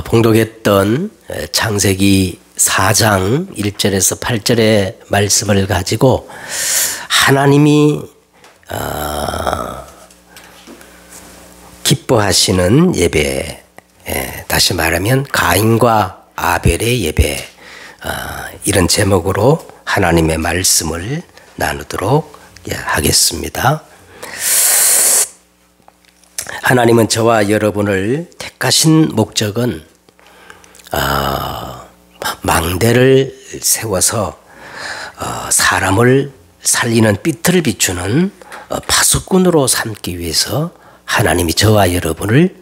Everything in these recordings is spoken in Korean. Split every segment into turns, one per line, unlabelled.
봉독했던 창세기 4장 1절에서 8절의 말씀을 가지고 하나님이 기뻐하시는 예배, 다시 말하면 가인과 아벨의 예배, 이런 제목으로 하나님의 말씀을 나누도록 하겠습니다. 하나님은 저와 여러분을 택하신 목적은 망대를 세워서 사람을 살리는 삐틀을 비추는 파수꾼으로 삼기 위해서 하나님이 저와 여러분을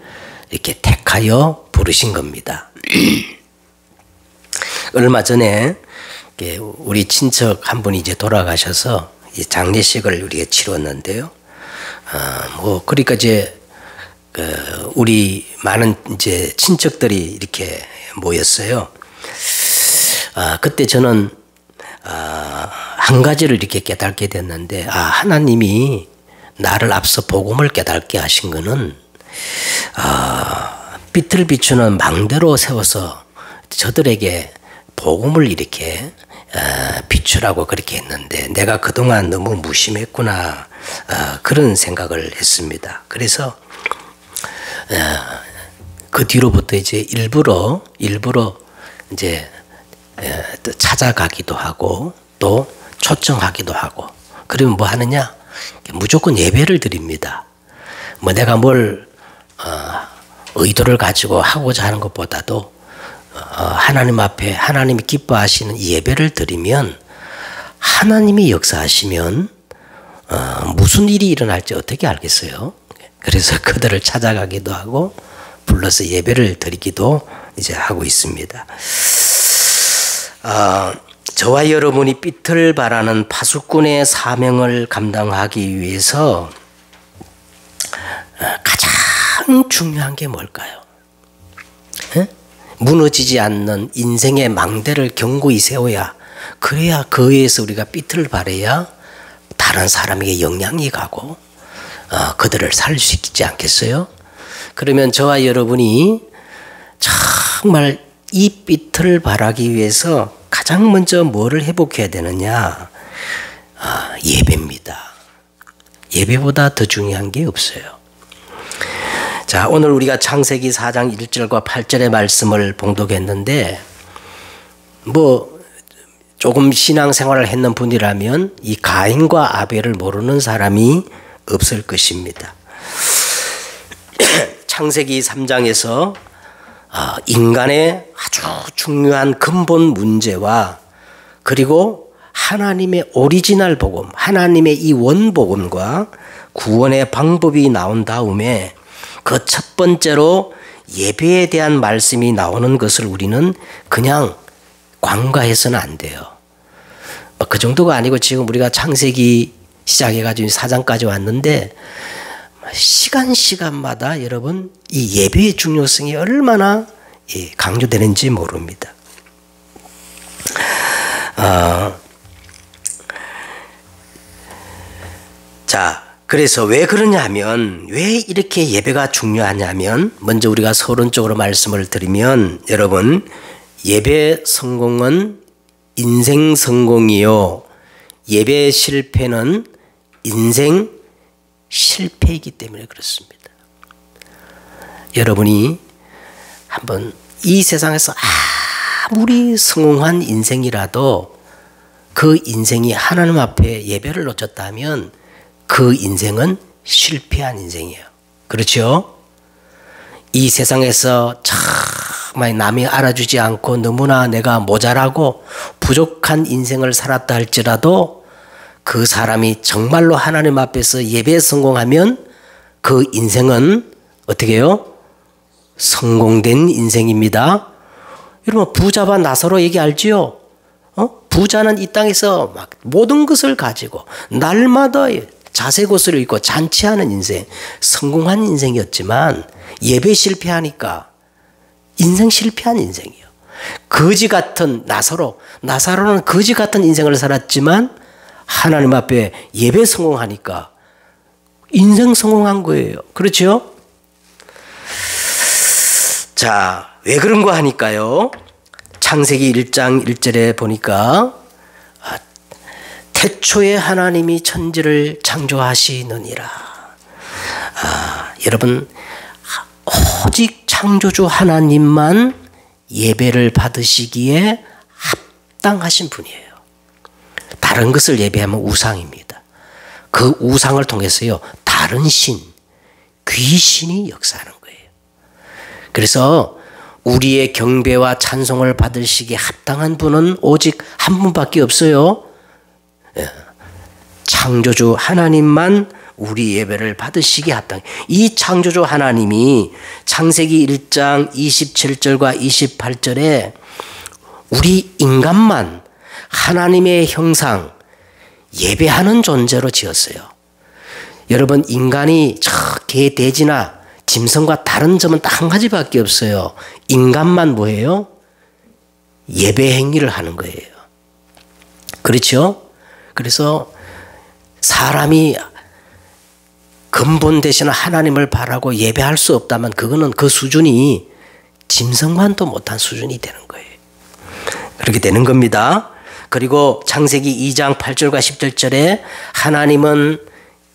이렇게 택하여 부르신 겁니다. 얼마 전에 우리 친척 한 분이 이제 돌아가셔서 장례식을 우리가 치렀는데요. 그러니까 이제 우리 많은 이제 친척들이 이렇게 모였어요. 그때 저는 한 가지를 이렇게 깨닫게 됐는데, 하나님이 나를 앞서 복음을 깨닫게 하신 거는 빛을 비추는 망대로 세워서 저들에게 복음을 이렇게 비추라고 그렇게 했는데, 내가 그동안 너무 무심했구나, 그런 생각을 했습니다. 그래서 그 뒤로부터 이제 일부러 이제 또 찾아가기도 하고 또 초청하기도 하고, 그러면 뭐 하느냐? 무조건 예배를 드립니다. 내가 뭘 의도를 가지고 하고자 하는 것보다도 하나님 앞에 하나님이 기뻐하시는 예배를 드리면, 하나님이 역사하시면 무슨 일이 일어날지 어떻게 알겠어요? 그래서 그들을 찾아가기도 하고 불러서 예배를 드리기도 이제 하고 있습니다. 저와 여러분이 빛을 발하는 파수꾼의 사명을 감당하기 위해서 가장 중요한 게 뭘까요? 무너지지 않는 인생의 망대를 견고히 세워야, 그래야 그에서 우리가 빛을 발해야 다른 사람에게 영향이 가고 그들을 살릴 수 있지 않겠어요? 그러면 저와 여러분이 정말 이 빛을 발하기 위해서 가장 먼저 뭐를 회복해야 되느냐? 예배입니다. 예배보다 더 중요한 게 없어요. 자, 오늘 우리가 창세기 4장 1절과 8절의 말씀을 봉독했는데, 조금 신앙생활을 했는 분이라면 이 가인과 아벨을 모르는 사람이 없을 것입니다. 창세기 3장에서 인간의 아주 중요한 근본 문제와, 그리고 하나님의 오리지널 복음, 하나님의 이 원복음과 구원의 방법이 나온 다음에 그 첫 번째로 예배에 대한 말씀이 나오는 것을 우리는 그냥 관과해서는 안 돼요. 그 정도가 아니고 지금 우리가 창세기 시작해가지고 4장까지 왔는데, 시간마다 여러분 이 예배의 중요성이 얼마나 강조되는지 모릅니다. 자, 그래서 왜 그러냐면, 왜 이렇게 예배가 중요하냐면, 먼저 우리가 서론적으로 말씀을 드리면, 여러분, 예배 성공은 인생 성공이요, 예배 실패는 인생 실패이기 때문에 그렇습니다. 여러분이 한번 이 세상에서 아무리 성공한 인생이라도 그 인생이 하나님 앞에 예배를 놓쳤다면 그 인생은 실패한 인생이에요. 그렇죠? 이 세상에서 정말 남이 알아주지 않고 너무나 내가 모자라고 부족한 인생을 살았다 할지라도, 그 사람이 정말로 하나님 앞에서 예배에 성공하면 그 인생은 어떻게 해요? 성공된 인생입니다. 여러분, 부자와 나사로 얘기 알지요? 부자는 이 땅에서 막 모든 것을 가지고 날마다 자색 옷을 입고 잔치하는 인생, 성공한 인생이었지만 예배 실패하니까 인생 실패한 인생이에요. 거지 같은 나사로는 거지 같은 인생을 살았지만 하나님 앞에 예배 성공하니까 인생 성공한 거예요. 그렇죠? 자, 왜 그런가 하니까요. 창세기 1장 1절에 보니까 태초에 하나님이 천지를 창조하시느니라. 여러분, 오직 창조주 하나님만 예배를 받으시기에 합당하신 분이에요. 다른 것을 예배하면 우상입니다. 그 우상을 통해서요, 다른 신, 귀신이 역사하는 거예요. 그래서 우리의 경배와 찬송을 받으시기에 합당한 분은 오직 한 분밖에 없어요. 창조주 하나님만 우리 예배를 받으시기에 합당. 이 창조주 하나님이 창세기 1장 27절과 28절에 우리 인간만 하나님의 형상 예배하는 존재로 지었어요. 여러분, 인간이 개, 돼지나 짐승과 다른 점은 딱 한 가지밖에 없어요. 인간만 뭐예요? 예배 행위를 하는 거예요. 그렇죠? 그래서 사람이 근본 되시는 하나님을 바라고 예배할 수 없다면 그거는 그 수준이 짐승만도 못한 수준이 되는 거예요. 그렇게 되는 겁니다. 그리고 창세기 2장 8절과 10절에 하나님은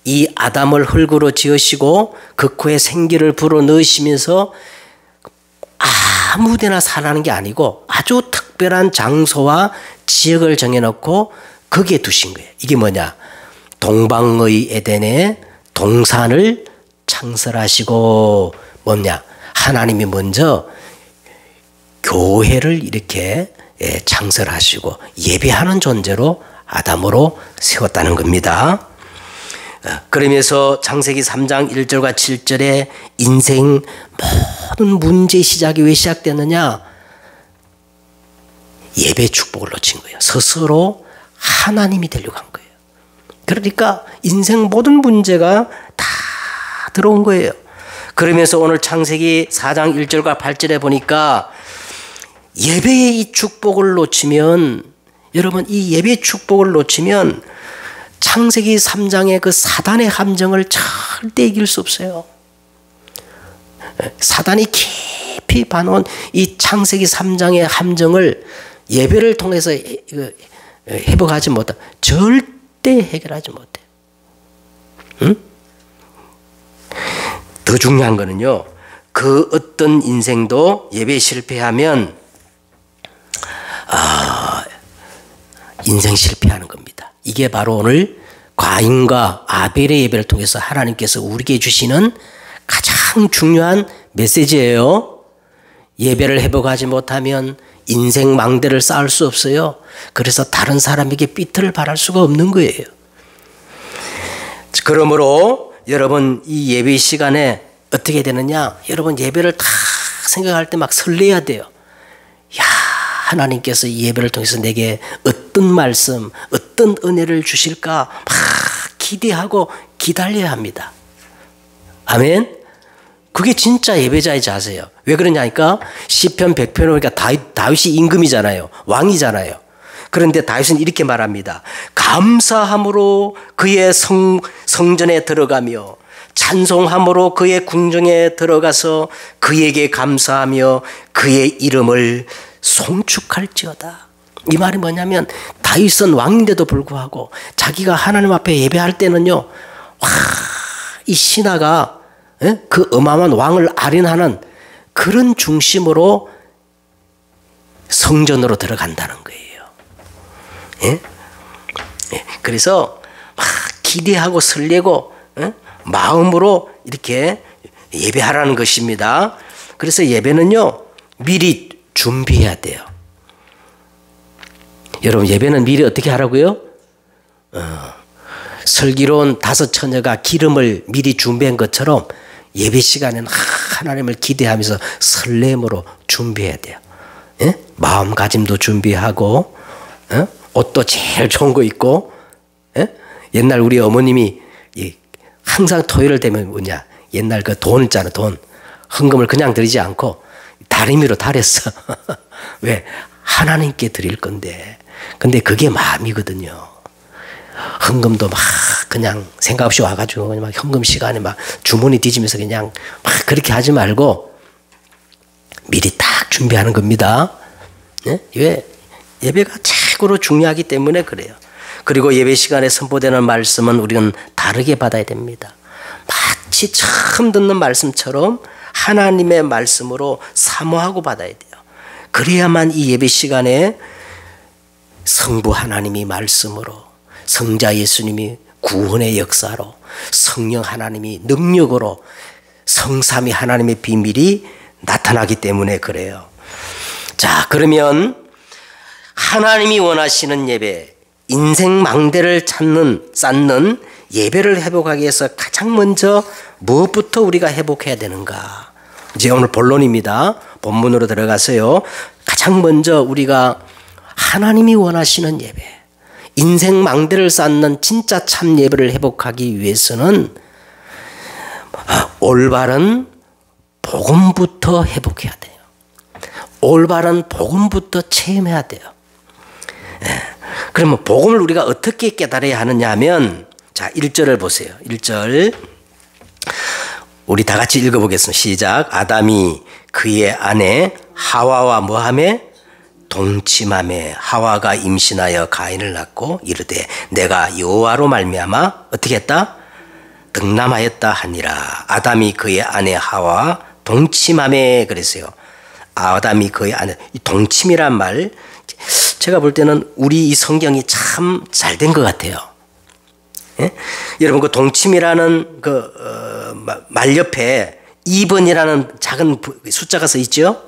이 아담을 흙으로 지으시고 그 코에 생기를 불어넣으시면서 아무데나 살라는 게 아니고 아주 특별한 장소와 지역을 정해놓고 거기에 두신 거예요. 이게 뭐냐? 동방의 에덴에 동산을 창설하시고 뭐냐? 하나님이 먼저 교회를 이렇게 창설하시고 예배하는 존재로 아담으로 세웠다는 겁니다. 그러면서 창세기 3장 1절과 7절에 인생 모든 문제의 시작이 왜 시작됐느냐? 예배 축복을 놓친 거예요. 스스로 하나님이 되려고 한 거예요. 그러니까 인생 모든 문제가 다 들어온 거예요. 그러면서 오늘 창세기 4장 1절과 8절에 보니까 예배의 이 축복을 놓치면, 여러분, 이 예배의 축복을 놓치면 창세기 3장의 그 사단의 함정을 절대 이길 수 없어요. 사단이 깊이 봐놓은 이 창세기 3장의 함정을 예배를 통해서 회복하지 못해. 절대 해결하지 못해. 응? 더 중요한 거는요, 그 어떤 인생도 예배에 실패하면 인생 실패하는 겁니다. 이게 바로 오늘 가인과 아벨의 예배를 통해서 하나님께서 우리에게 주시는 가장 중요한 메시지예요. 예배를 회복하지 못하면 인생 망대를 쌓을 수 없어요. 그래서 다른 사람에게 삐뚤을 바랄 수가 없는 거예요. 그러므로 여러분, 이 예배 시간에 어떻게 되느냐? 여러분, 예배를 다 생각할 때 막 설레야 돼요. 야, 하나님께서 이 예배를 통해서 내게 어떤 말씀, 어떤 은혜를 주실까 막 기대하고 기다려야 합니다. 아멘. 그게 진짜 예배자의 자세예요. 왜 그러냐니까 시편 100편을 보니까 다윗이 임금이잖아요. 왕이잖아요. 그런데 다윗은 이렇게 말합니다. 감사함으로 그의 성전에 들어가며 찬송함으로 그의 궁정에 들어가서 그에게 감사하며 그의 이름을 송축할지어다. 이 말이 뭐냐면 다윗은 왕인데도 불구하고 자기가 하나님 앞에 예배할 때는요, 이 신하가 그 어마어마한 왕을 아련하는 그런 중심으로 성전으로 들어간다는 거예요. 예? 그래서 막 기대하고 설레고 마음으로 이렇게 예배하라는 것입니다. 그래서 예배는요, 미리 준비해야 돼요. 여러분, 예배는 미리 어떻게 하라고요? 슬기로운 5 처녀가 기름을 미리 준비한 것처럼 예배 시간에는 하나님을 기대하면서 설렘으로 준비해야 돼요. 예? 마음가짐도 준비하고, 옷도 제일 좋은 거 입고, 옛날 우리 어머님이 항상 토요일 되면 뭐냐, 옛날 그 돈 있잖아, 돈. 헌금을 그냥 드리지 않고 다리미로 달했어. 왜? 하나님께 드릴 건데. 근데 그게 마음이거든요. 헌금도 막 그냥 생각 없이 와가지고 막 헌금 시간에 막 주머니 뒤지면서 그냥 막 그렇게 하지 말고 미리 딱 준비하는 겁니다. 네? 왜? 예배가 최고로 중요하기 때문에 그래요. 그리고 예배 시간에 선포되는 말씀은 우리는 다르게 받아야 됩니다. 마치 처음 듣는 말씀처럼 하나님의 말씀으로 사모하고 받아야 돼요. 그래야만 이 예배 시간에 성부 하나님이 말씀으로, 성자 예수님이 구원의 역사로, 성령 하나님이 능력으로, 성삼위 하나님의 비밀이 나타나기 때문에 그래요. 자, 그러면 하나님이 원하시는 예배, 인생 망대를 쌓는 예배를 회복하기 위해서 가장 먼저 무엇부터 우리가 회복해야 되는가? 이제 오늘 본론입니다. 본문으로 들어가서요. 가장 먼저 우리가 하나님이 원하시는 예배, 인생 망대를 쌓는 진짜 참 예배를 회복하기 위해서는 올바른 복음부터 회복해야 돼요. 올바른 복음부터 체험해야 돼요. 그러면 복음을 우리가 어떻게 깨달아야 하느냐 하면, 자, 1절을 보세요. 1절. 우리 다 같이 읽어보겠습니다. 시작. 아담이 그의 아내 하와와 뭐하매? 동침하매 하와가 임신하여 가인을 낳고 이르되 내가 여호와로 말미암아 어떻게 했다? 득남하였다 하니라. 아담이 그의 아내 하와 동침하매 그랬어요. 아담이 그의 아내, 이 동침이란 말, 제가 볼 때는 우리 이 성경이 참 잘 된 것 같아요. 예? 여러분 그 동침이라는 말 옆에 2번이라는 작은 숫자가 써 있죠?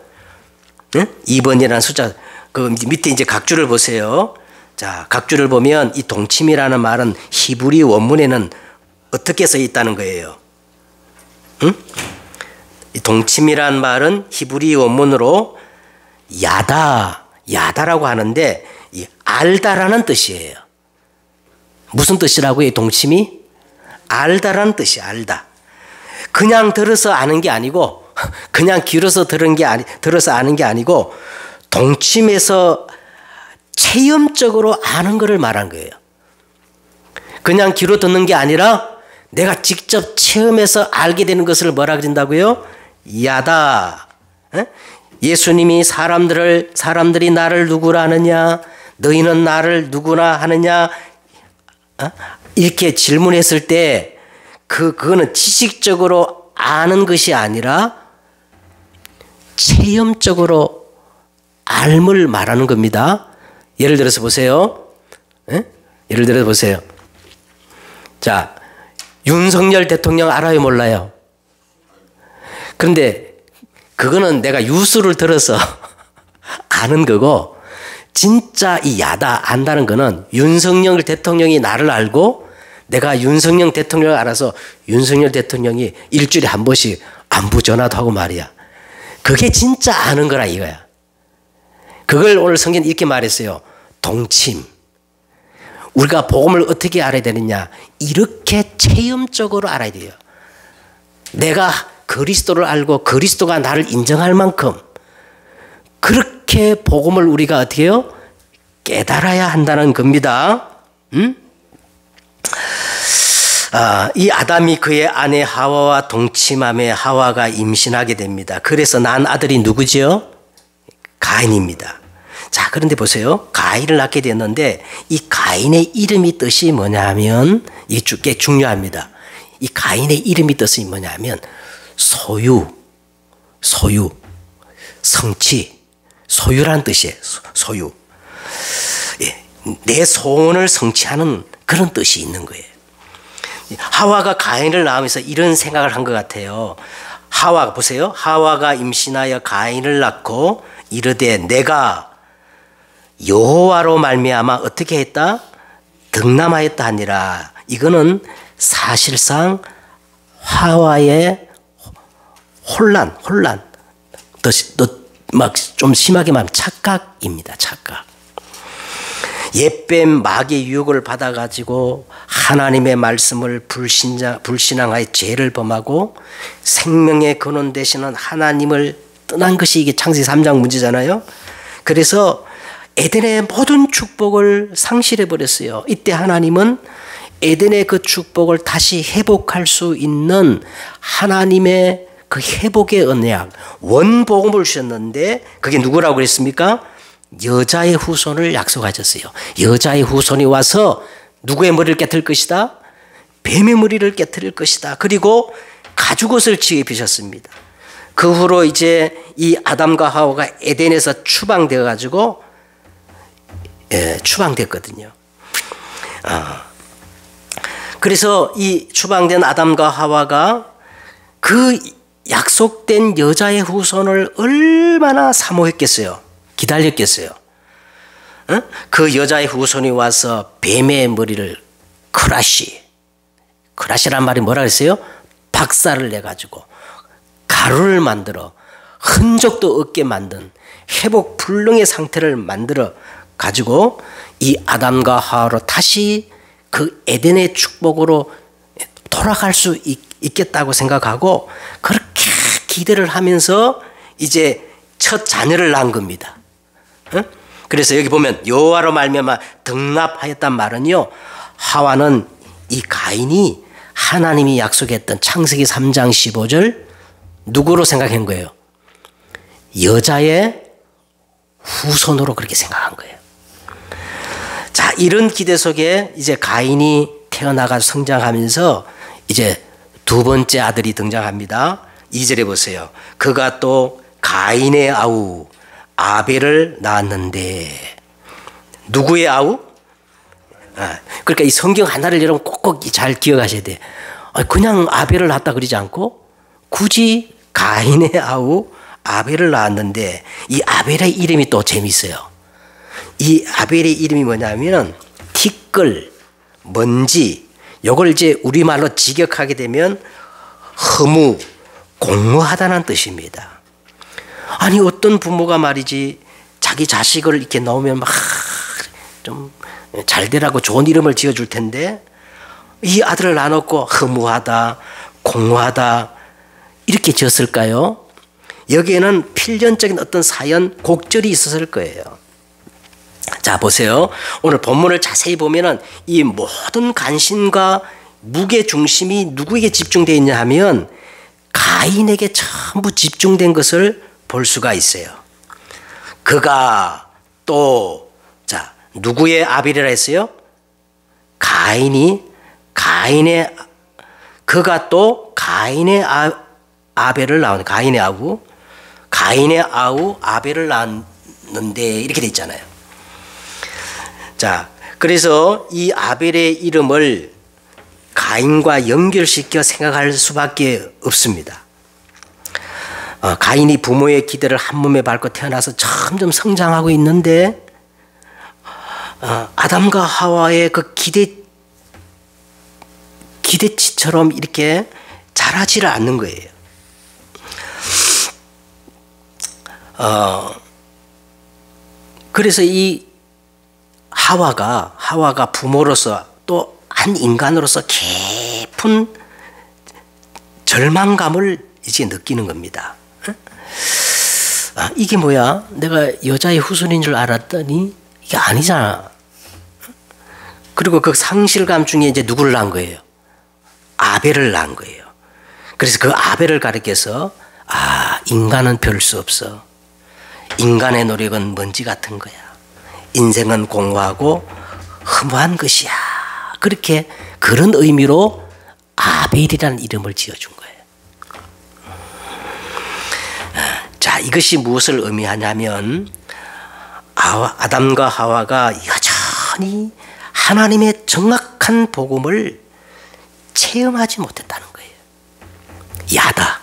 예? 2번이라는 숫자, 그 밑에 이제 각주를 보세요. 자, 각주를 보면 이 동침이라는 말은 히브리 원문에는 어떻게 써 있다는 거예요? 응? 이 동침이라는 말은 히브리 원문으로 야다라고 하는데 이 알다라는 뜻이에요. 무슨 뜻이라고요? 이 동침이? 알다라는 뜻이에요. 알다. 그냥 들어서 아는 게 아니고, 그냥 길어서 들어서 아는 게 아니고, 동침에서 체험적으로 아는 것을 말한 거예요. 그냥 귀로 듣는 게 아니라 내가 직접 체험해서 알게 되는 것을 뭐라 그런다고요? 야다. 예수님이 사람들이 나를 누구라 하느냐? 너희는 나를 누구나 하느냐? 이렇게 질문했을 때 그거는 지식적으로 아는 것이 아니라 체험적으로 알을 말하는 겁니다. 예를 들어서 보세요. 예를 들어서 보세요. 자, 윤석열 대통령 알아요, 몰라요? 그런데 그거는 내가 유수를 들어서 아는 거고, 진짜 이 야다 안다는 거는 윤석열 대통령이 나를 알고 내가 윤석열 대통령을 알아서 윤석열 대통령이 일주일에 한 번씩 안부 전화도 하고 말이야. 그게 진짜 아는 거라 이거야. 그걸 오늘 성경이 이렇게 말했어요. 동침. 우리가 복음을 어떻게 알아야 되느냐? 이렇게 체험적으로 알아야 돼요. 내가 그리스도를 알고 그리스도가 나를 인정할 만큼 그렇게 복음을 우리가 어떻게 해요? 깨달아야 한다는 겁니다. 이 아담이 그의 아내 하와와 동침함에 하와가 임신하게 됩니다. 그래서 낳은 아들이 누구죠? 가인입니다. 자, 그런데 보세요. 가인을 낳게 됐는데 이 가인의 이름이 뜻이 뭐냐면, 이게 꽤 중요합니다. 이 가인의 이름이 뜻이 뭐냐면 소유, 성취, 소유라는 뜻이에요. 소유. 예, 내 소원을 성취하는 그런 뜻이 있는 거예요. 하와가 가인을 낳으면서 이런 생각을 한 것 같아요. 하와 보세요. 하와가 임신하여 가인을 낳고 이르되 내가 여호와로 말미암아 어떻게 했다? 득남하였다 하니라. 이거는 사실상 하와의 혼란, 막 좀 심하게 말하면 착각입니다. 착각. 옛뱀 마귀의 유혹을 받아가지고 하나님의 말씀을 불신앙하여 죄를 범하고 생명의 근원 되시는 하나님을 떠난 것이 이게 창세기 3장 문제잖아요. 그래서 에덴의 모든 축복을 상실해 버렸어요. 이때 하나님은 에덴의 그 축복을 다시 회복할 수 있는 하나님의 그 회복의 언약, 원복음을 주셨는데 그게 누구라고 그랬습니까? 여자의 후손을 약속하셨어요. 여자의 후손이 와서 누구의 머리를 깨뜨릴 것이다? 뱀의 머리를 깨뜨릴 것이다. 그리고 가죽옷을 지어 입히셨습니다. 그 후로 이제 이 아담과 하와가 에덴에서 추방되어 가지고 추방됐거든요. 그래서 이 추방된 아담과 하와가 그 약속된 여자의 후손을 얼마나 사모했겠어요. 기다렸겠어요. 그 여자의 후손이 와서 뱀의 머리를 크라시란 말이 뭐라 그랬어요? 박살을 내가지고 가루를 만들어 흔적도 없게 만든 회복 불능의 상태를 만들어 가지고 이 아담과 하와로 다시 그 에덴의 축복으로 돌아갈 수 있겠다고 생각하고 그렇게 기대를 하면서 이제 첫 자녀를 낳은 겁니다. 그래서 여기 보면 여호와로 말미암아 등납하였단 말은요, 하와는 이 가인이 하나님이 약속했던 창세기 3장 15절 누구로 생각한 거예요? 여자의 후손으로 그렇게 생각한 거예요. 자, 이런 기대 속에 이제 가인이 태어나가 성장하면서 이제 두 번째 아들이 등장합니다. 2절에 보세요. 그가 또 가인의 아우 아벨을 낳았는데, 누구의 아우? 그러니까 이 성경 하나를 여러분 꼭꼭 잘 기억하셔야 돼. 그냥 아벨을 낳았다 그러지 않고 굳이 가인의 아우 아벨을 낳았는데, 이 아벨의 이름이 또 재밌어요. 이 아벨의 이름이 뭐냐면 티끌, 먼지, 요걸 이제 우리말로 직역하게 되면 허무, 공허하다는 뜻입니다. 아니 어떤 부모가 말이지 자기 자식을 이렇게 나오면 막 좀 잘되라고 좋은 이름을 지어줄 텐데 이 아들을 낳아놓고 허무하다, 공허하다 이렇게 지었을까요? 여기에는 필연적인 어떤 사연, 곡절이 있었을 거예요. 자, 보세요. 오늘 본문을 자세히 보면은 이 모든 관심과 무게 중심이 누구에게 집중되어 있냐 하면 가인에게 전부 집중된 것을 볼 수가 있어요. 그가 또, 자, 누구의 아벨이라 했어요? 그가 또 가인의 아벨을 낳은, 가인의 아우 아벨을 낳았는데 이렇게 돼 있잖아요. 자, 그래서 이 아벨의 이름을 가인과 연결시켜 생각할 수밖에 없습니다. 가인이 부모의 기대를 한 몸에 밟고 태어나서 점점 성장하고 있는데 아담과 하와의 그 기대치처럼 이렇게 자라지를 않는 거예요. 그래서 이 하와가 부모로서 또 한 인간으로서 깊은 절망감을 이제 느끼는 겁니다. 이게 뭐야? 내가 여자의 후손인 줄 알았더니 이게 아니잖아. 그리고 그 상실감 중에 이제 누구를 낳은 거예요? 아벨을 낳은 거예요. 그래서 그 아벨을 가리켜서 인간은 별 수 없어. 인간의 노력은 먼지 같은 거야. 인생은 공허하고 허무한 것이야. 그렇게 그런 의미로 아벨이라는 이름을 지어준 거예요. 자, 이것이 무엇을 의미하냐면 아담과 하와가 여전히 하나님의 정확한 복음을 체험하지 못했다는 거예요. 야다.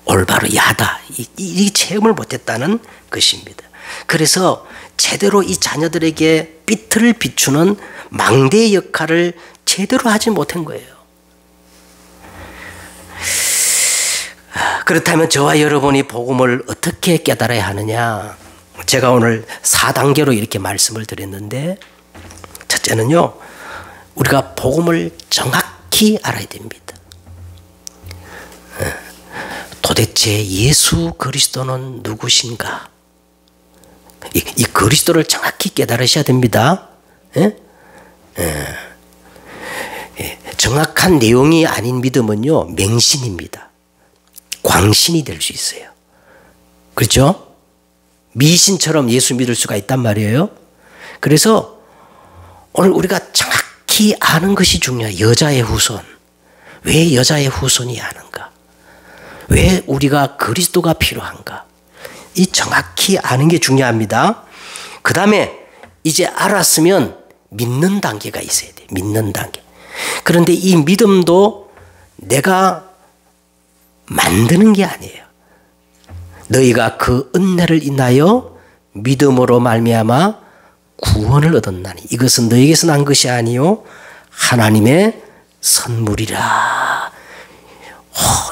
올바로 야다. 이 체험을 못했다는 것입니다. 그래서 제대로 이 자녀들에게 빛을 비추는 망대의 역할을 제대로 하지 못한 거예요. 그렇다면 저와 여러분이 복음을 어떻게 깨달아야 하느냐? 제가 오늘 4단계로 이렇게 말씀을 드렸는데, 첫째는요, 우리가 복음을 정확히 알아야 됩니다. 도대체 예수 그리스도는 누구신가? 이 그리스도를 정확히 깨달으셔야 됩니다. 정확한 내용이 아닌 믿음은요, 맹신입니다. 광신이 될 수 있어요. 그렇죠? 미신처럼 예수 믿을 수가 있단 말이에요. 그래서 오늘 우리가 정확히 아는 것이 중요해요. 여자의 후손. 왜 여자의 후손이 아는가? 왜 우리가 그리스도가 필요한가? 이 정확히 아는 게 중요합니다. 그 다음에 이제 알았으면 믿는 단계가 있어야 돼요. 믿는 단계. 그런데 이 믿음도 내가 만드는 게 아니에요. 너희가 그 은혜를 인하여 믿음으로 말미암아 구원을 얻었나니 이것은 너희에게서 난 것이 아니요 하나님의 선물이라.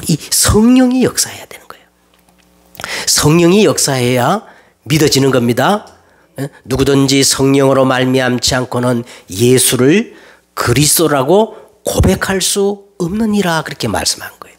이 성령이 역사해야 되는 거예요. 성령이 역사해야 믿어지는 겁니다. 누구든지 성령으로 말미암지 않고는 예수를 그리스도라고 고백할 수 없느니라 그렇게 말씀한 거예요.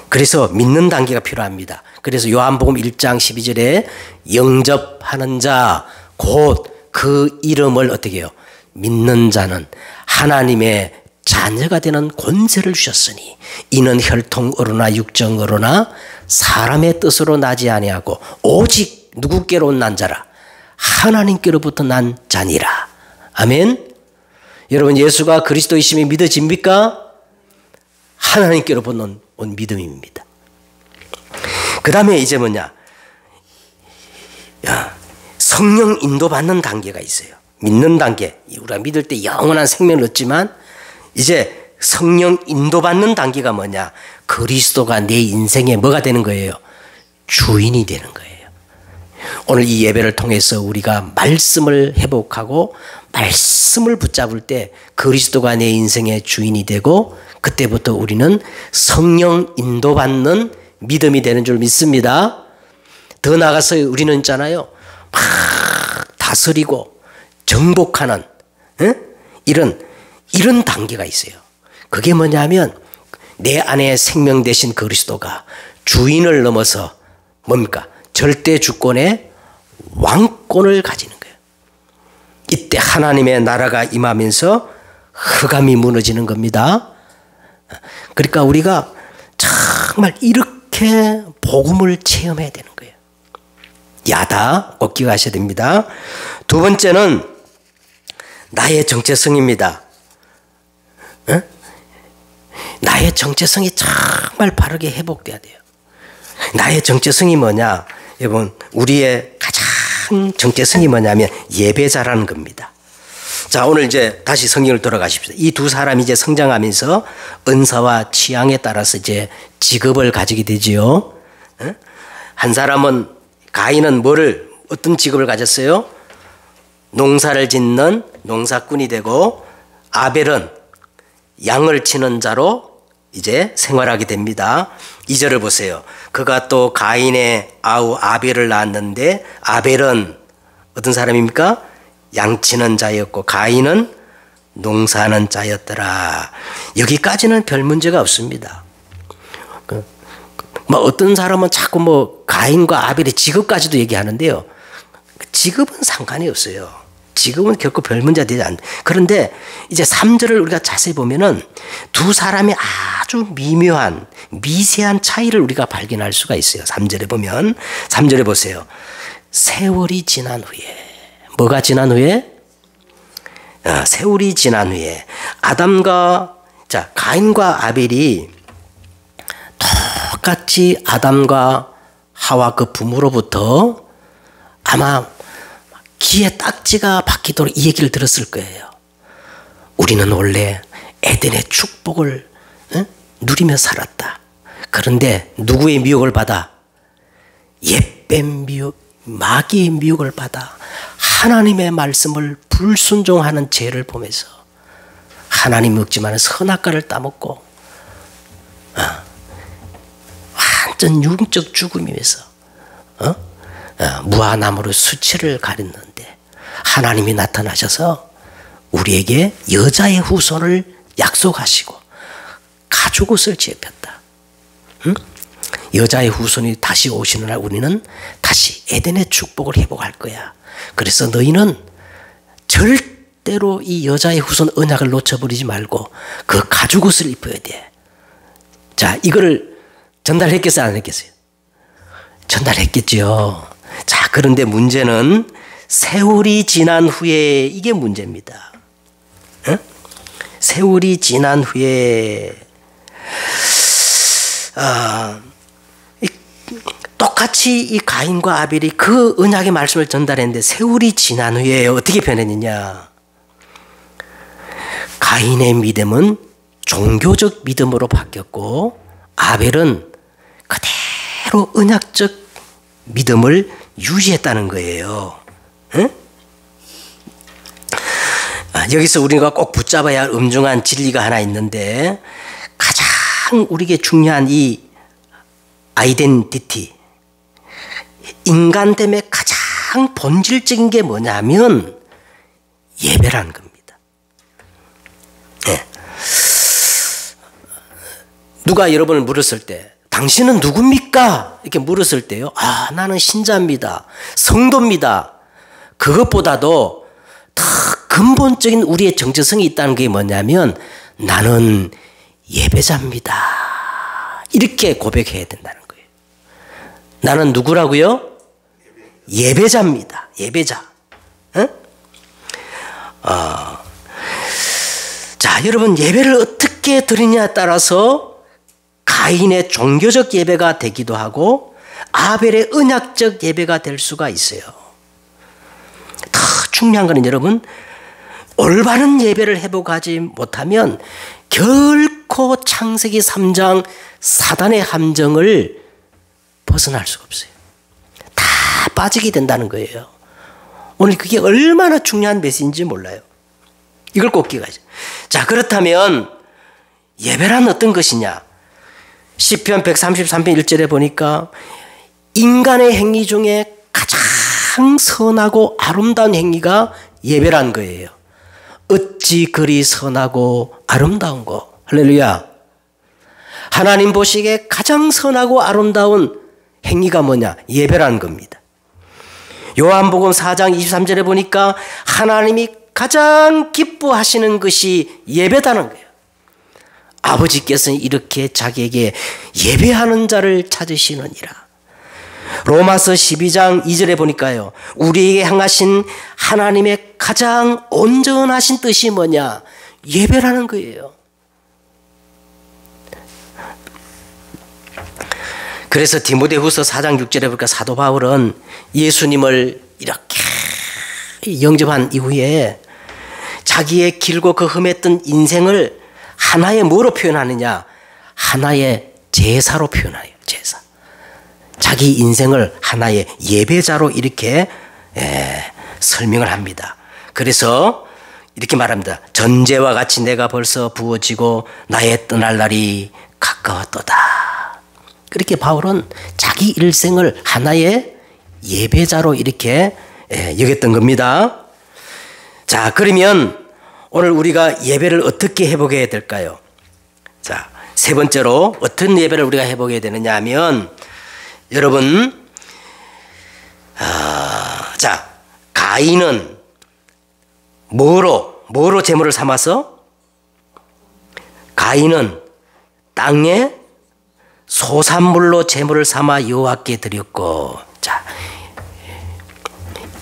그래서 믿는 단계가 필요합니다. 그래서 요한복음 1장 12절에 영접하는 자 곧 그 이름을 어떻게 해요? 믿는 자는 하나님의 자녀가 되는 권세를 주셨으니 이는 혈통으로나 육정으로나 사람의 뜻으로 나지 아니하고 오직 누구께로 난 자라? 하나님께로부터 난 자니라. 아멘. 여러분 예수가 그리스도이심이 믿어집니까? 하나님께로부터 온 믿음입니다. 그 다음에 이제 뭐냐? 성령 인도받는 단계가 있어요. 믿는 단계. 우리가 믿을 때 영원한 생명을 얻지만 이제 성령 인도받는 단계가 뭐냐? 그리스도가 내 인생에 뭐가 되는 거예요? 주인이 되는 거예요. 오늘 이 예배를 통해서 우리가 말씀을 회복하고 말씀을 붙잡을 때 그리스도가 내 인생의 주인이 되고 그때부터 우리는 성령 인도받는 믿음이 되는 줄 믿습니다. 더 나아가서 우리는 있잖아요. 막 다스리고 정복하는 이런 단계가 있어요. 그게 뭐냐면 내 안에 생명 되신 그리스도가 주인을 넘어서 뭡니까? 절대 주권의 왕권을 가지는 거예요. 이때 하나님의 나라가 임하면서 흑암이 무너지는 겁니다. 그러니까 우리가 정말 이렇게 복음을 체험해야 되는 거예요. 야다 꼭 기억하셔야 됩니다. 두 번째는 나의 정체성입니다. 나의 정체성이 정말 바르게 회복돼야 돼요. 나의 정체성이 뭐냐? 여러분 우리의 가장 정체성이 뭐냐면 예배자라는 겁니다. 자, 오늘 이제 다시 성경을 돌아가십시오. 이 두 사람이 이제 성장하면서 은사와 취향에 따라서 이제 직업을 가지게 되지요. 한 사람은 가인은 어떤 직업을 가졌어요? 농사를 짓는 농사꾼이 되고 아벨은 양을 치는 자로 이제 생활하게 됩니다. 2절을 보세요. 그가 또 가인의 아우 아벨을 낳았는데 아벨은 어떤 사람입니까? 양치는 자였고 가인은 농사하는 자였더라. 여기까지는 별 문제가 없습니다. 어떤 사람은 자꾸 가인과 아벨의 직업까지도 얘기하는데요. 직업은 상관이 없어요. 직업은 결코 별 문제가 되지 않는다. 그런데 이제 3절을 우리가 자세히 보면은 두 사람의 아주 미묘한 미세한 차이를 우리가 발견할 수가 있어요. 3절에 보면 3절에 보세요. 세월이 지난 후에 뭐가 지난 후에? 세월이 지난 후에 가인과 아벨이 똑같이 아담과 하와 그 부모로부터 아마 귀에 딱지가 박히도록 이 얘기를 들었을 거예요. 우리는 원래 에덴의 축복을 누리며 살았다. 그런데 누구의 미혹을 받아? 옅뱀 미혹, 마귀의 미혹을 받아 하나님의 말씀을 불순종하는 죄를 보면서 하나님 먹지만 선악과를 따먹고 완전 영적 죽음이면서 무화나무로 수치를 가렸는데 하나님이 나타나셔서 우리에게 여자의 후손을 약속하시고 가죽옷을 지었다. 여자의 후손이 다시 오시는 날 우리는 다시 에덴의 축복을 회복할 거야. 그래서 너희는 절대로 이 여자의 후손 언약을 놓쳐버리지 말고 그 가죽옷을 입어야 돼. 자, 이거를 전달했겠어요? 안 했겠어요? 전달했겠죠. 자, 그런데 문제는 세월이 지난 후에 이게 문제입니다. 응? 세월이 지난 후에 똑같이 이 가인과 아벨이 그 언약의 말씀을 전달했는데 세월이 지난 후에 어떻게 변했느냐. 가인의 믿음은 종교적 믿음으로 바뀌었고 아벨은 그대로 언약적 믿음을 유지했다는 거예요. 응? 여기서 우리가 꼭 붙잡아야 할 엄중한 진리가 하나 있는데 가장 우리에게 중요한 이 아이덴티티, 인간됨의 가장 본질적인 게 뭐냐면 예배라는 겁니다. 네. 누가 여러분을 물었을 때 당신은 누굽니까? 이렇게 물었을 때요. 나는 신자입니다. 성도입니다. 그것보다도 더 근본적인 우리의 정체성이 있다는 게 뭐냐면 나는 예배자입니다. 이렇게 고백해야 된다는 거예요. 나는 누구라고요? 예배자입니다. 예배자. 응? 자, 여러분 예배를 어떻게 드리냐에 따라서 가인의 종교적 예배가 되기도 하고 아벨의 언약적 예배가 될 수가 있어요. 더 중요한 것은 여러분 올바른 예배를 회복하지 못하면 결코 창세기 3장 사단의 함정을 벗어날 수가 없어요. 다 빠지게 된다는 거예요. 오늘 그게 얼마나 중요한 메시지인지 몰라요. 이걸 꼭 기억하세요. 자, 그렇다면 예배란 어떤 것이냐? 시편 133편 1절에 보니까 인간의 행위 중에 가장 선하고 아름다운 행위가 예배란 거예요. 어찌 그리 선하고 아름다운고. 할렐루야. 하나님 보시기에 가장 선하고 아름다운 행위가 뭐냐? 예배라는 겁니다. 요한복음 4장 23절에 보니까 하나님이 가장 기뻐하시는 것이 예배다는 거예요. 아버지께서는 이렇게 자기에게 예배하는 자를 찾으시느니라. 로마서 12장 2절에 보니까요. 우리에게 향하신 하나님의 가장 온전하신 뜻이 뭐냐? 예배라는 거예요. 그래서 디모데후서 4장 6절에 보니까 사도 바울은 예수님을 이렇게 영접한 이후에 자기의 길고 그 험했던 인생을 하나의 뭐로 표현하느냐? 하나의 제사로 표현해요. 제사. 자기 인생을 하나의 예배자로 이렇게 설명을 합니다. 그래서 이렇게 말합니다. 전제와 같이 내가 벌써 부어지고 나의 떠날 날이 가까웠도다. 그렇게 바울은 자기 일생을 하나의 예배자로 이렇게 여겼던 겁니다. 자, 그러면 오늘 우리가 예배를 어떻게 회복해야 될까요? 자, 세 번째로 어떤 예배를 우리가 회복해야 되느냐 하면 여러분, 자, 가인은 뭐로 제물을 삼아서? 가인은 땅에 소산물로 제물을 삼아 여호와께 드렸고, 자,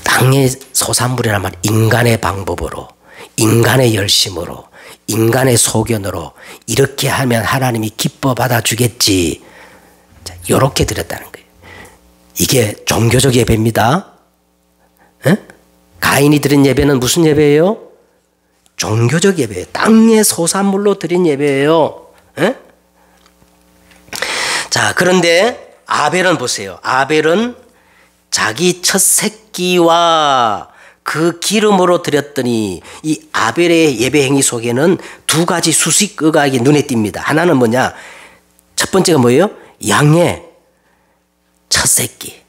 땅의 소산물이란 말, 인간의 방법으로, 인간의 열심으로, 인간의 소견으로 이렇게 하면 하나님이 기뻐 받아주겠지. 자, 이렇게 드렸다는 거예요. 이게 종교적 예배입니다. 에? 가인이 드린 예배는 무슨 예배예요? 종교적 예배예요. 땅의 소산물로 드린 예배예요. 에? 자, 그런데 아벨은 보세요. 아벨은 자기 첫 새끼와 그 기름으로 드렸더니 이 아벨의 예배 행위 속에는 두 가지 수식 의각이 눈에 띕니다. 하나는 뭐냐? 첫 번째가 뭐예요? 양의 첫 새끼.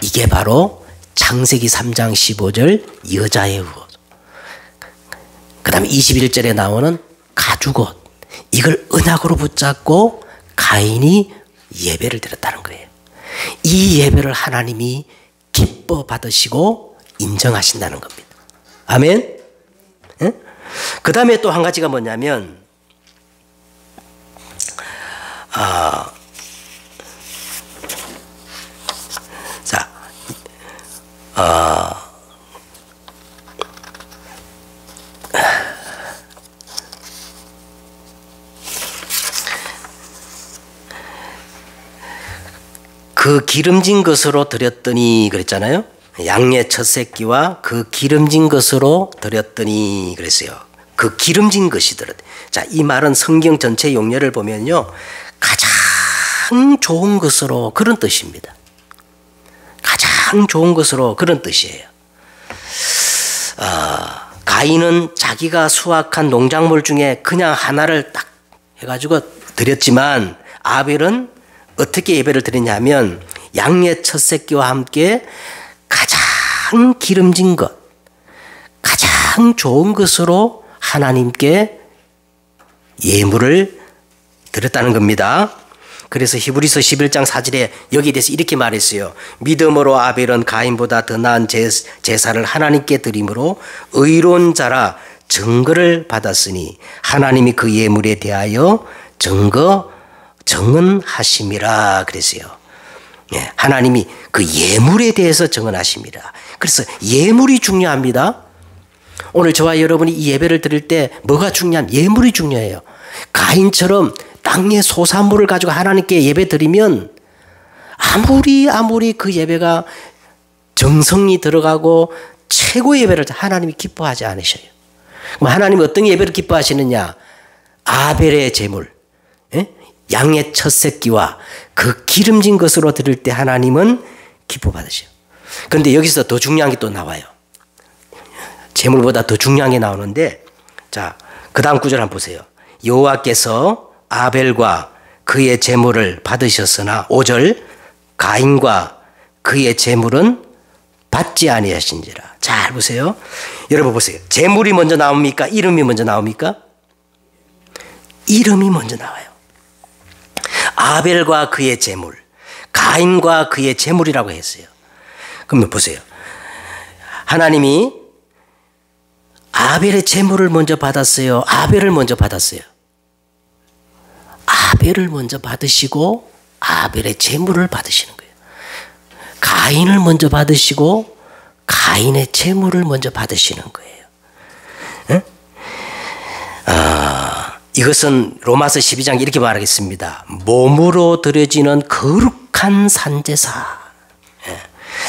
이게 바로 창세기 3장 15절 여자의 후손. 그 다음에 21절에 나오는 가죽옷. 이걸 언약으로 붙잡고 가인이 예배를 드렸다는 거예요. 이 예배를 하나님이 기뻐 받으시고 인정하신다는 겁니다. 아멘. 예? 그 다음에 또 한 가지가 뭐냐면 그 기름진 것으로 드렸더니 그랬잖아요. 양의 첫 새끼와 그 기름진 것으로 드렸더니 그랬어요. 그 기름진 것이 들었. 자, 이 말은 성경 전체 용례를 보면요, 가장 좋은 것으로, 그런 뜻입니다. 가장 좋은 것으로, 그런 뜻이에요. 가인은 자기가 수확한 농작물 중에 그냥 하나를 딱 해가지고 드렸지만, 아벨은 어떻게 예배를 드리냐면 양의 첫 새끼와 함께 가장 기름진 것, 가장 좋은 것으로 하나님께 예물을 드렸다는 겁니다. 그래서 히브리서 11장 4절에 여기에 대해서 이렇게 말했어요. 믿음으로 아벨은 가인보다 더 나은 제사를 하나님께 드림으로 의로운 자라 증거를 받았으니 하나님이 그 예물에 대하여 정언하심이라 그랬어요. 예, 하나님이 그 예물에 대해서 정언하심이라. 그래서 예물이 중요합니다. 오늘 저와 여러분이 이 예배를 드릴 때 뭐가 중요한? 예물이 중요해요. 가인처럼 땅의 소산물을 가지고 하나님께 예배 드리면 아무리 그 예배가 정성이 들어가고 최고의 예배를 하나님이 기뻐하지 않으셔요. 그럼 하나님이 어떤 예배를 기뻐하시느냐? 아벨의 제물, 양의 첫 새끼와 그 기름진 것으로 드릴 때 하나님은 기뻐 받으셔요. 그런데 여기서 더 중요한 게 또 나와요. 제물보다 더 중요한 게 나오는데, 자, 그 다음 구절 한번 보세요. 여호와께서 아벨과 그의 제물을 받으셨으나 5절 가인과 그의 제물은 받지 아니하신지라. 잘 보세요. 여러분 보세요. 제물이 먼저 나옵니까? 이름이 먼저 나옵니까? 이름이 먼저 나와요. 아벨과 그의 제물, 가인과 그의 제물이라고 했어요. 그러면 보세요. 하나님이 아벨의 제물을 먼저 받았어요? 아벨을 먼저 받았어요? 아벨을 먼저 받으시고 아벨의 제물을 받으시는 거예요. 가인을 먼저 받으시고 가인의 제물을 먼저 받으시는 거예요. 응? 이것은 로마서 12장 이렇게 말하겠습니다. 몸으로 드려지는 거룩한 산제사,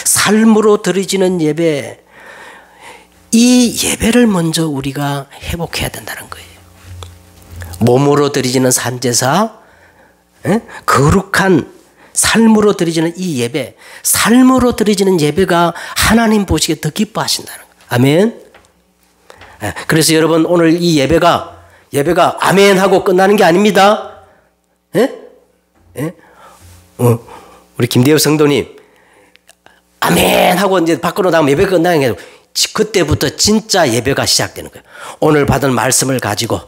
삶으로 드려지는 예배, 이 예배를 먼저 우리가 회복해야 된다는 거예요. 몸으로 드려지는 산제사, 거룩한 삶으로 드려지는 이 예배, 삶으로 드려지는 예배가 하나님 보시기에 더 기뻐하신다는 거예요. 아멘. 그래서 여러분 오늘 이 예배가 아멘 하고 끝나는 게 아닙니다. 우리 김대엽 성도님 아멘 하고 이제 밖으로 나가면 예배가 끝나는 게 아니고 그때부터 진짜 예배가 시작되는 거예요. 오늘 받은 말씀을 가지고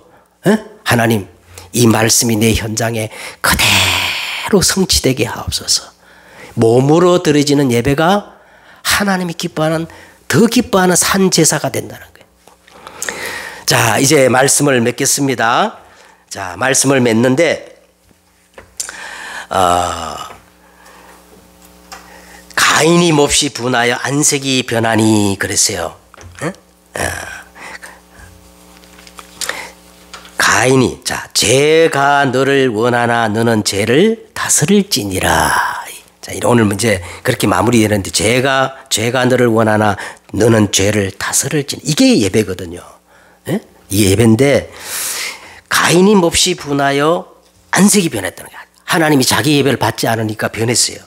하나님 이 말씀이 내 현장에 그대로 성취되게 하옵소서. 몸으로 드려지는 예배가 하나님이 더 기뻐하는 산제사가 된다는 거예요. 자, 이제 말씀을 맺겠습니다. 자, 말씀을 맺는데 가인이 몹시 분하여 안색이 변하니 그랬어요. 가인이, 자, 죄가 너를 원하나 너는 죄를 다스릴지니라. 자, 오늘 이제 그렇게 마무리되는데 죄가 너를 원하나 너는 죄를 다스릴지니, 이게 예배거든요. 이 예배인데 가인이 몹시 분하여 안색이 변했다는 거야. 하나님이 자기 예배를 받지 않으니까 변했어요.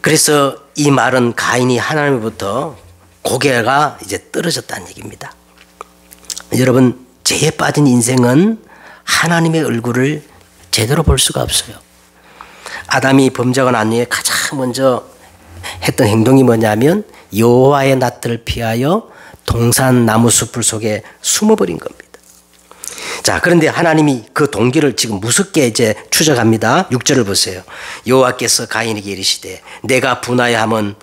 그래서 이 말은 가인이 하나님으로부터 고개가 이제 떨어졌다는 얘기입니다. 여러분, 죄에 빠진 인생은 하나님의 얼굴을 제대로 볼 수가 없어요. 아담이 범죄하고 난 후에 가장 먼저 했던 행동이 뭐냐면 여호와의 낯을 피하여 동산 나무 숲을 속에 숨어버린 겁니다. 자, 그런데 하나님이 그 동기를 지금 무섭게 이제 추적합니다. 6절을 보세요. 여호와께서 가인에게 이르시되 내가 분하여 하면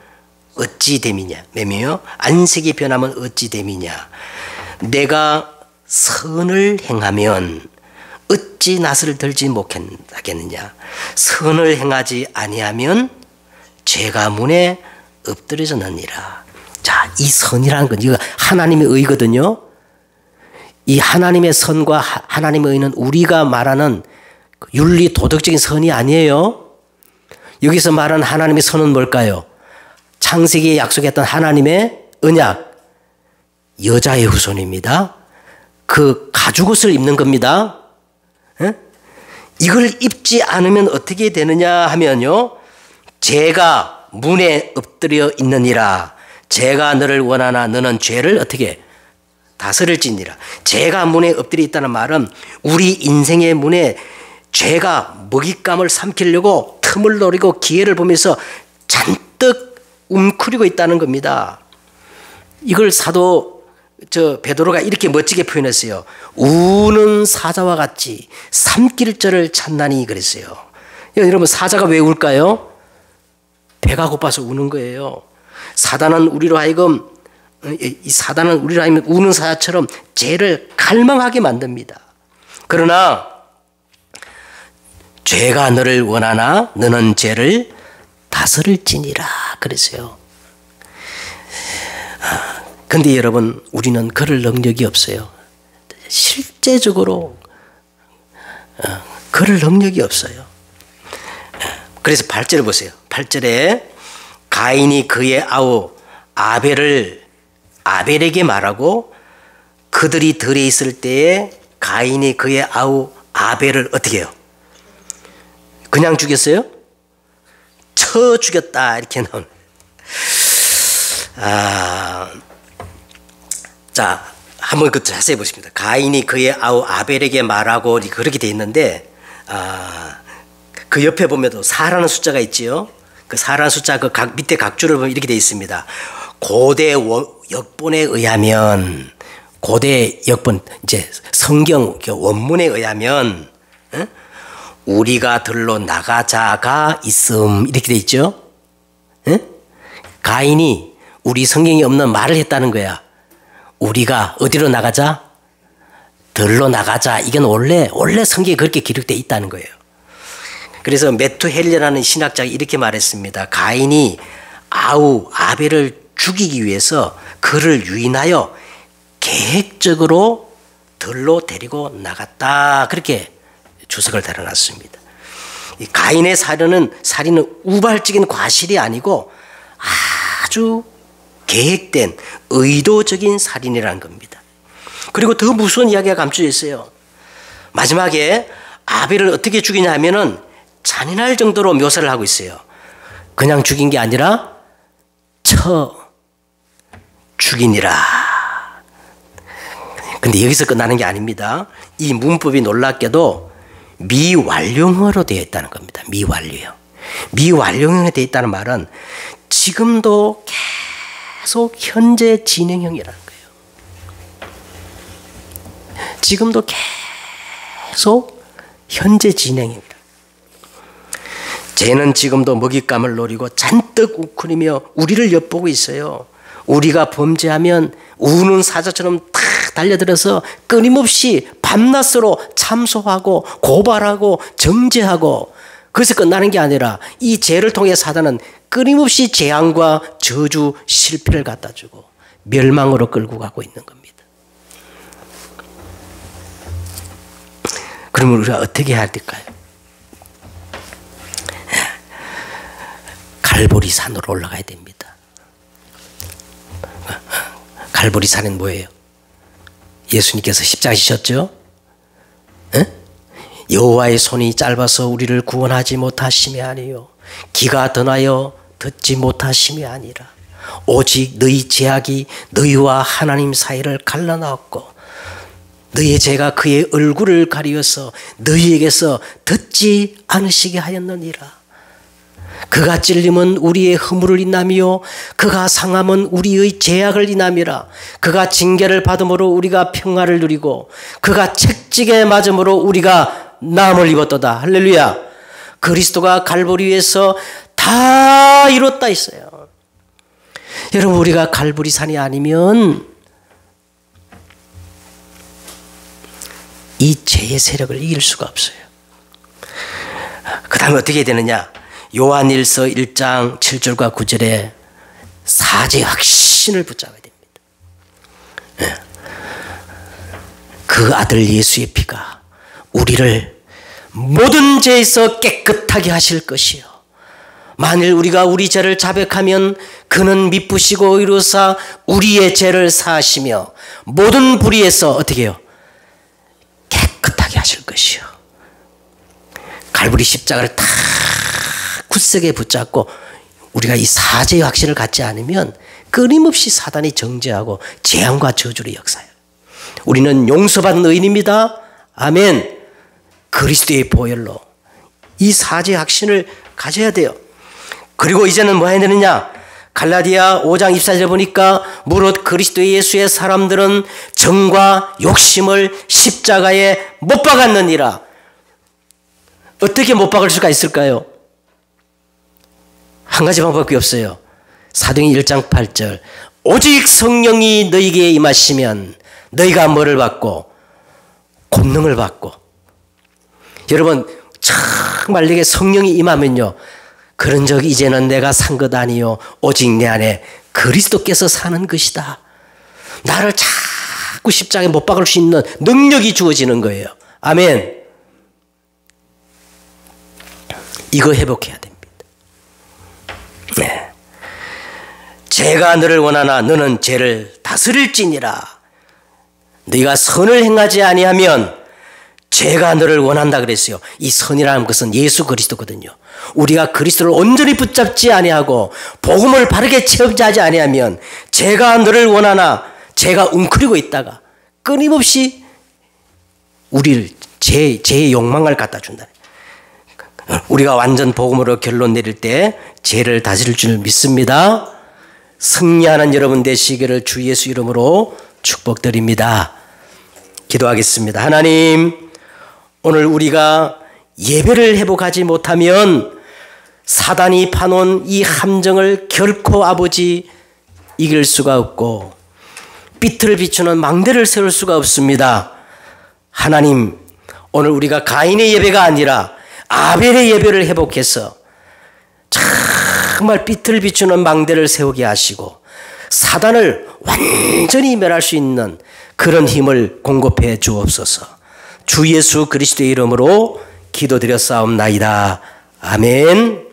어찌 됨이냐. 매매요. 안색이 변하면 어찌 됨이냐. 내가 선을 행하면 어찌 낯을 들지 못하겠느냐. 선을 행하지 아니하면 죄가 문에 엎드려졌느니라. 자, 이 선이라는 건 이거 하나님의 의거든요. 이 하나님의 선과 하나님의 의는 우리가 말하는 윤리 도덕적인 선이 아니에요. 여기서 말하는 하나님의 선은 뭘까요? 창세기에 약속했던 하나님의 언약, 여자의 후손입니다. 그 가죽옷을 입는 겁니다. 에? 이걸 입지 않으면 어떻게 되느냐 하면요, 죄가 문에 엎드려 있느니라. 죄가 너를 원하나 너는 죄를 어떻게 다스릴지니라. 죄가 문에 엎드려 있다는 말은 우리 인생의 문에 죄가 먹잇감을 삼키려고 틈을 노리고 기회를 보면서 잔뜩 움크리고 있다는 겁니다. 이걸 사도 베드로가 이렇게 멋지게 표현했어요. 우는 사자와 같이 삼킬 저를 찾나니 그랬어요. 여러분, 사자가 왜 울까요? 배가 고파서 우는 거예요. 사단은 우리로 하여금 우는 사자처럼 죄를 갈망하게 만듭니다. 그러나 죄가 너를 원하나 너는 죄를 다스릴지니라 그랬어요. 근데 여러분, 우리는 그럴 능력이 없어요. 실제적으로 그럴 능력이 없어요. 그래서 8절을 보세요. 8절에 가인이 그의 아우 아벨에게 말하고 그들이 들에 있을 때에 가인이 그의 아우 아벨을 어떻게 해요? 그냥 죽였어요? 쳐 죽였다 이렇게 나오는. 자, 한번 그 자세히 보십니다. 가인이 그의 아우 아벨에게 말하고 그렇게 돼 있는데, 그 옆에 보면 사라는 숫자가 있지요. 그 사라는 숫자 그 밑에 각주를 보면 이렇게 돼 있습니다. 고대 역본에 의하면, 고대 역본 이제 성경 원문에 의하면 우리가 들로 나가자가 있음 이렇게 돼 있죠. 가인이 우리 성경에 없는 말을 했다는 거야. 우리가 어디로 나가자? 들로 나가자. 이건 원래 성경에 그렇게 기록되어 있다는 거예요. 그래서 메투헬레라는 신학자가 이렇게 말했습니다. 가인이 아우 아벨을 죽이기 위해서 그를 유인하여 계획적으로 들로 데리고 나갔다. 그렇게 주석을 달아놨습니다. 이 가인의 살인은 우발적인 과실이 아니고 아주 계획된 의도적인 살인이라는 겁니다. 그리고 더 무서운 이야기가 감춰져 있어요. 마지막에 아벨을 어떻게 죽이냐 하면은 잔인할 정도로 묘사를 하고 있어요. 그냥 죽인 게 아니라 쳐 죽이니라. 근데 여기서 끝나는 게 아닙니다. 이 문법이 놀랍게도 미완료형으로 되어 있다는 겁니다. 미완료형. 미완료형에 되어 있다는 말은 지금도 계속 현재 진행형이라는 거예요. 지금도 계속 현재 진행형이라. 죄는 지금도 먹잇감을 노리고 잔뜩 우크리며 우리를 엿보고 있어요. 우리가 범죄하면 우는 사자처럼 탁 달려들어서 끊임없이 밤낮으로 참소하고 고발하고 정죄하고, 그래서 끝나는 게 아니라 이 죄를 통해 사단은 끊임없이 재앙과 저주, 실패를 갖다 주고 멸망으로 끌고 가고 있는 겁니다. 그러면 우리가 어떻게 해야 될까요? 갈보리 산으로 올라가야 됩니다. 갈보리 산은 뭐예요? 예수님께서 십자가 지셨죠? 여호와의 손이 짧아서 우리를 구원하지 못하심이 아니요 기가 드나여 듣지 못하심이 아니라 오직 너희 죄악이 너희와 하나님 사이를 갈라놨고 너희의 죄가 그의 얼굴을 가리어서 너희에게서 듣지 않으시게 하였느니라. 그가 찔림은 우리의 허물을 인함이요 그가 상함은 우리의 죄악을 인함이라. 그가 징계를 받음으로 우리가 평화를 누리고 그가 채찍에 맞음으로 우리가 나음을 입었도다. 할렐루야. 그리스도가 갈보리 위에서 다 이뤘다 했어요. 여러분, 우리가 갈보리 산이 아니면 이 죄의 세력을 이길 수가 없어요. 그 다음에 어떻게 되느냐? 요한일서 1장 7절과 9절에 사죄의 확신을 붙잡아야 됩니다. 그 아들 예수의 피가 우리를 모든 죄에서 깨끗하게 하실 것이요, 만일 우리가 우리 죄를 자백하면 그는 미쁘시고 의로사 우리의 죄를 사하시며 모든 불의에서 어떻게 해요? 깨끗하게 하실 것이요. 갈보리 십자가를 다 굳세게 붙잡고 우리가 이 사죄의 확신을 갖지 않으면 끊임없이 사단이 정죄하고 재앙과 저주를 역사해요. 우리는 용서받은 의인입니다. 아멘. 그리스도의 보혈로 이 사죄의 확신을 가져야 돼요. 그리고 이제는 뭐 해야 되느냐? 갈라디아 5장 24절에 보니까 무릇 그리스도 예수의 사람들은 정과 욕심을 십자가에 못 박았느니라. 어떻게 못 박을 수가 있을까요? 한 가지 방법밖에 없어요. 사도행전 1장 8절, 오직 성령이 너희에게 임하시면 너희가 뭐를 받고? 권능을 받고. 여러분, 정말 내게 성령이 임하면요, 그런 적 이제는 내가 산 것 아니요 오직 내 안에 그리스도께서 사는 것이다. 나를 자꾸 십자가에 못 박을 수 있는 능력이 주어지는 거예요. 아멘. 이거 회복해야 됩니다. 네. 죄가 너를 원하나 너는 죄를 다스릴지니라. 네가 선을 행하지 아니하면 죄가 너를 원한다 그랬어요. 이 선이라는 것은 예수 그리스도거든요. 우리가 그리스도를 온전히 붙잡지 아니하고 복음을 바르게 체험하지 아니하면 죄가 너를 원하나 죄가 웅크리고 있다가 끊임없이 우리를 죄의 욕망을 갖다 준다. 우리가 완전 복음으로 결론 내릴 때 죄를 다스릴 줄 믿습니다. 승리하는 여러분 되시기를 주 예수 이름으로 축복드립니다. 기도하겠습니다. 하나님, 오늘 우리가 예배를 회복하지 못하면 사단이 파놓은 이 함정을 결코 아버지 이길 수가 없고 삐틀을 비추는 망대를 세울 수가 없습니다. 하나님, 오늘 우리가 가인의 예배가 아니라 아벨의 예배를 회복해서 정말 삐틀을 비추는 망대를 세우게 하시고 사단을 완전히 멸할 수 있는 그런 힘을 공급해 주옵소서. 주 예수 그리스도의 이름으로 기도드렸사옵나이다. 아멘.